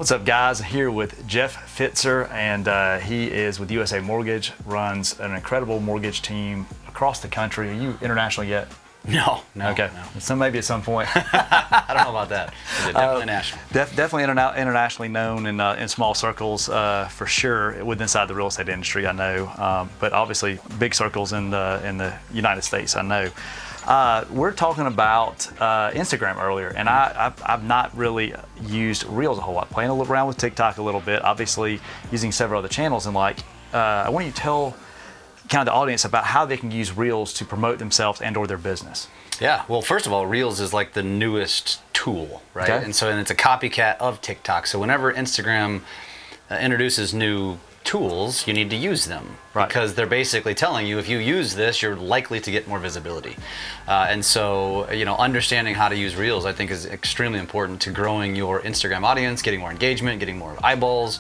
What's up, guys? Here with Jeff Pfitzer, and he is with USA Mortgage, runs an incredible mortgage team across the country. Are you international yet? No. Okay. No. So maybe at some point. I don't know about that. Definitely national. Definitely internationally known in small circles, for sure, inside the real estate industry, I know. But obviously, big circles in the United States, I know. We're talking about Instagram earlier, and I've not really used Reels a whole lot. Playing around with TikTok a little bit, obviously using several other channels, and I want you to tell kind of the audience about how they can use Reels to promote themselves and or their business. Yeah, well, first of all, Reels is like the newest tool, right? Okay. And it's a copycat of TikTok. So whenever Instagram introduces new tools, you need to use them, right? Because they're basically telling you if you use this, you're likely to get more visibility. And so, understanding how to use Reels, I think, is extremely important to growing your Instagram audience, getting more engagement, getting more eyeballs.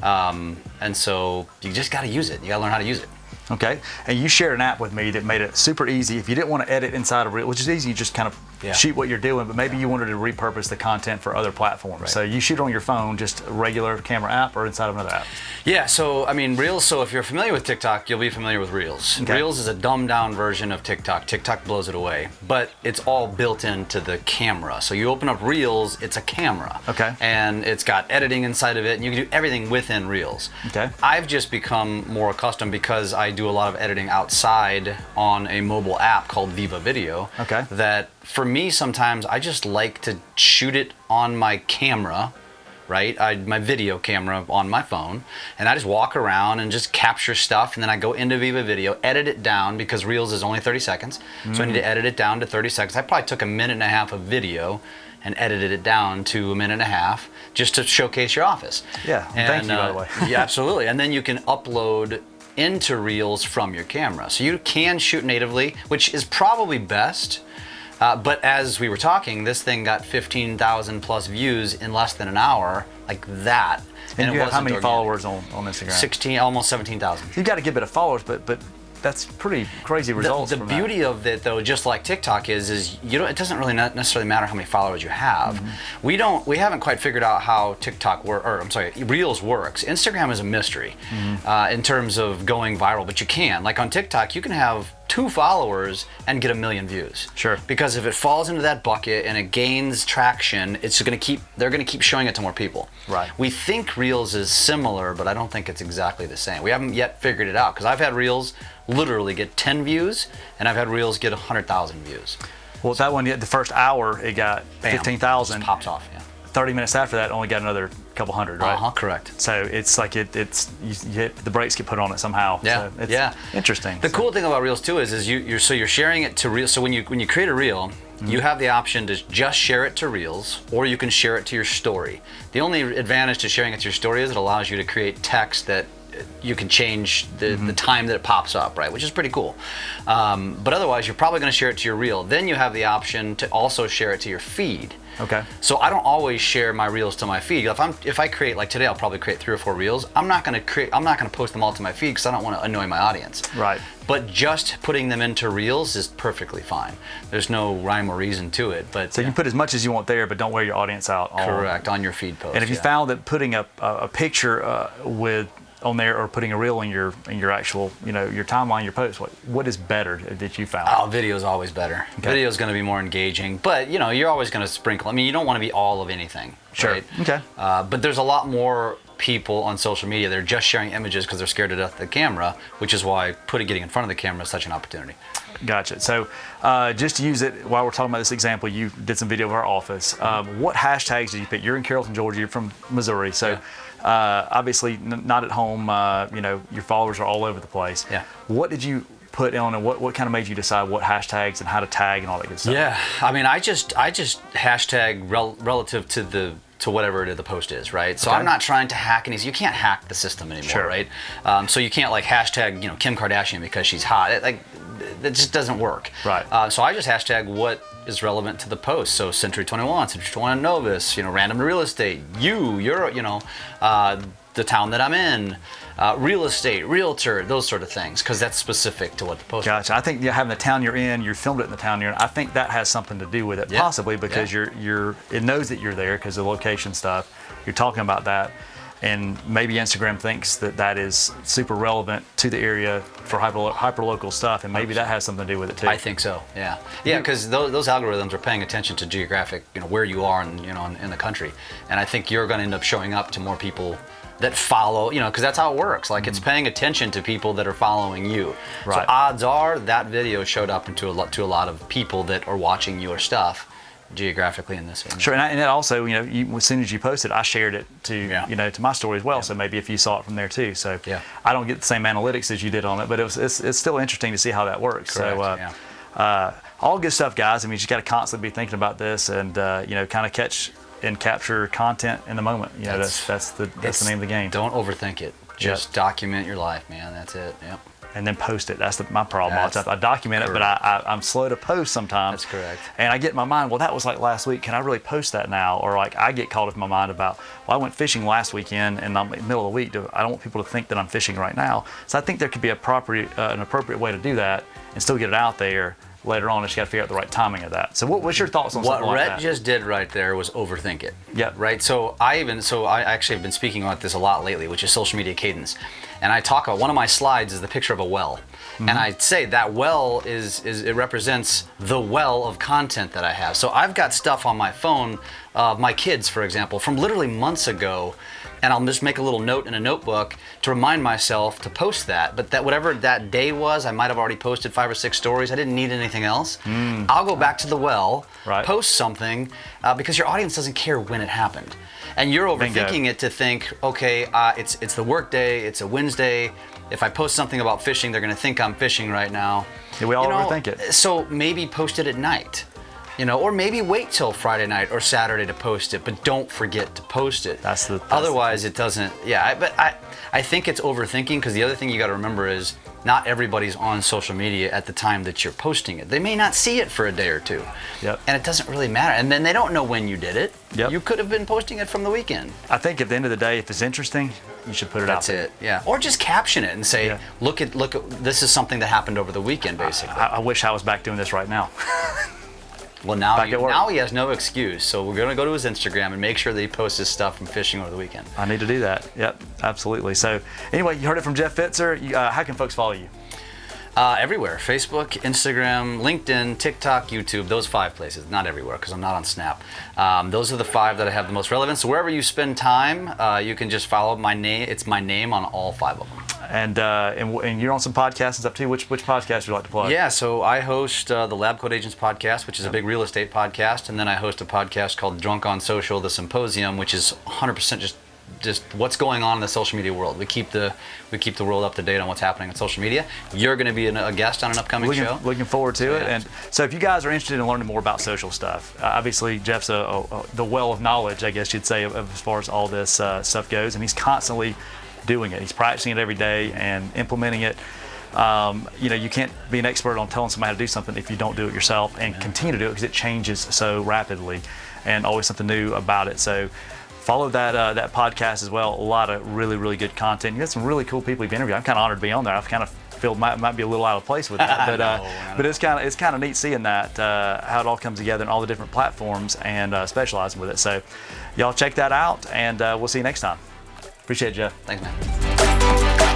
And so you just got to use it. You got to learn how to use it. Okay, and you shared an app with me that made it super easy. If you didn't want to edit inside of Reel, which is easy, you just kind of shoot what you're doing, but maybe you wanted to repurpose the content for other platforms. Right. So you shoot on your phone, just a regular camera app, or inside of another app? Yeah, so Reels, so if you're familiar with TikTok, you'll be familiar with Reels. Okay. Reels is a dumbed down version of TikTok. TikTok blows it away, but it's all built into the camera. So you open up Reels, it's a camera. Okay. And it's got editing inside of it, and you can do everything within Reels. Okay. I've just become more accustomed because I do a lot of editing outside on a mobile app called Viva Video. Okay. That for me, sometimes I just like to shoot it on my camera, right? My video camera on my phone, and I just walk around and just capture stuff, and then I go into Viva Video, edit it down, because Reels is only 30 seconds, so I need to edit it down to 30 seconds. I probably took a minute and a half of video and edited it down to a minute and a half just to showcase your office. Yeah, and thank you, by the way. Yeah, absolutely. And then you can upload into Reels from your camera. So you can shoot natively, which is probably best. But as we were talking, this thing got 15,000 plus views in less than an hour, like that. And you have how many followers on Instagram? Almost 17,000. You've got a good bit of followers, but that's pretty crazy results. The beauty of it, though, just like TikTok is it doesn't really necessarily matter how many followers you have. Mm-hmm. We haven't quite figured out how Reels works. Instagram is a mystery in terms of going viral, but you can. Like on TikTok, you can have 2 followers and get 1 million views. Sure. Because if it falls into that bucket and it gains traction, they're gonna keep showing it to more people. Right. We think Reels is similar, but I don't think it's exactly the same. We haven't yet figured it out, because I've had Reels literally get 10 views, and I've had Reels get 100,000 views. Well, that one, the first hour, it got 15,000. Pops off, yeah. 30 minutes after that, only got another couple hundred, right? Correct. So it's like you hit, the brakes get put on it somehow. Yeah, so it's interesting. The cool thing about Reels too is you're sharing it to Reels. So when you create a Reel, you have the option to just share it to Reels, or you can share it to your story. The only advantage to sharing it to your story is it allows you to create text that you can change the time that it pops up, right? Which is pretty cool. But otherwise, you're probably going to share it to your Reel. Then you have the option to also share it to your feed. Okay. So I don't always share my Reels to my feed. If I create, like today, I'll probably create 3 or 4 Reels. I'm not going to post them all to my feed because I don't want to annoy my audience. Right. But just putting them into Reels is perfectly fine. There's no rhyme or reason to it. But so you can put as much as you want there, but don't wear your audience out. Correct, on your feed post. And if you found that putting a picture on there, or putting a Reel in your actual, your timeline, your post, what is better that you found? Oh, video is always better. Okay. Video is going to be more engaging, but you're always going to sprinkle. You don't want to be all of anything. Sure. Right? Okay. But there's a lot more people on social media. They're just sharing images because they're scared to death of the camera, which is why getting in front of the camera is such an opportunity. Gotcha. So just to use it while we're talking about this example, you did some video of our office. What hashtags did you pick? You're in Carrollton, Georgia. You're from Missouri, so. Yeah. Obviously not at home, your followers are all over the place. Yeah. What did you put on, and what kind of made you decide what hashtags and how to tag and all that good stuff? Yeah, I just hashtag relative to whatever the post is, right? So I'm not trying to hack any. You can't hack the system anymore, right? So you can't hashtag Kim Kardashian because she's hot. It just doesn't work. Right. So I just hashtag what is relevant to the post. So Century 21, Century 21 Novus, random real estate, you're the town that I'm in, real estate, realtor, those sort of things, because that's specific to what the post is. Gotcha. I think having the town you're in, you filmed it in the town you're in, I think that has something to do with it, possibly because it knows that you're there because of the location stuff. you're talking about that. And maybe Instagram thinks that that is super relevant to the area for hyper-local stuff, and maybe that has something to do with it too. I think so. Yeah, because those algorithms are paying attention to geographic, where you are, in the country, and I think you're going to end up showing up to more people that follow, because that's how it works. Like it's paying attention to people that are following you. Right. So odds are that video showed up to a lot of people that are watching your stuff geographically in this area. Sure, and it also, as soon as you posted, I shared it to, to my story as well. So maybe if you saw it from there too. So I don't get the same analytics as you did on it, but it's still interesting to see how that works. Correct, so all good stuff, guys. I mean, you just got to constantly be thinking about this and kind of catch and capture content in the moment. That's the name of the game. Don't overthink it. Just document your life, man. That's it. Yep. And then post it. That's my problem. I document it, but I'm slow to post sometimes. That's correct. And I get in my mind, well, that was like last week. Can I really post that now? Or like I get caught up in my mind about, well, I went fishing last weekend and I'm in the middle of the week. I don't want people to think that I'm fishing right now. So I think there could be an appropriate way to do that and still get it out there later on. Just got to figure out the right timing of that. So what's your thoughts on something like that? What Rett just did right there was overthink it. Yeah. Right. So I actually have been speaking about this a lot lately, which is social media cadence. And I talk about one of my slides is the picture of a well. And I say that well it represents the well of content that I have. So I've got stuff on my phone, my kids, for example, from literally months ago, and I'll just make a little note in a notebook to remind myself to post that. But that whatever that day was, I might have already posted 5 or 6 stories. I didn't need anything else. I'll go back to the well, post something, because your audience doesn't care when it happened. And you're overthinking it to think, okay, it's the work day, it's a Wednesday. If I post something about fishing, they're going to think I'm fishing right now. Yeah, we all overthink it. So maybe post it at night, or maybe wait till Friday night or Saturday to post it, but don't forget to post it. Otherwise, it doesn't. Yeah, but I think it's overthinking, because the other thing you got to remember is not everybody's on social media at the time that you're posting it. They may not see it for a day or two. Yep. And it doesn't really matter. And then they don't know when you did it. Yep. You could have been posting it from the weekend. I think at the end of the day, if it's interesting, you should put it out there. That's it, yeah. Or just caption it and say, look at this is something that happened over the weekend, basically. I wish I was back doing this right now. Well, now he has no excuse. So we're going to go to his Instagram and make sure that he posts his stuff from fishing over the weekend. I need to do that. Yep, absolutely. So anyway, you heard it from Jeff Pfitzer. How can folks follow you? Everywhere. Facebook, Instagram, LinkedIn, TikTok, YouTube, those 5 places. Not everywhere, because I'm not on Snap. Those are the 5 that I have the most relevance. So wherever you spend time, you can just follow my name. It's my name on all 5 of them. And you're on some podcasts and stuff too. Which podcast would you like to plug? Yeah, so I host the Lab Coat Agents podcast, which is a big real estate podcast, and then I host a podcast called Drunk on Social, The Symposium, which is 100% just what's going on in the social media world. We keep the world up to date on what's happening on social media. You're going to be a guest on an upcoming show. Looking forward to it. And so if you guys are interested in learning more about social stuff, obviously Jeff's the well of knowledge, I guess you'd say, as far as all this stuff goes, and he's constantly doing it. He's practicing it every day and implementing it. You can't be an expert on telling somebody how to do something if you don't do it yourself and continue to do it, because it changes so rapidly and always something new about it. So follow that podcast as well. A lot of really, really good content. You got some really cool people you've interviewed. I'm kind of honored to be on there. I've kind of feel might be a little out of place with that, but it's kind of neat seeing that how it all comes together and all the different platforms and specializing with it. So y'all check that out, and we'll see you next time. Appreciate it, Jeff. Thanks, man.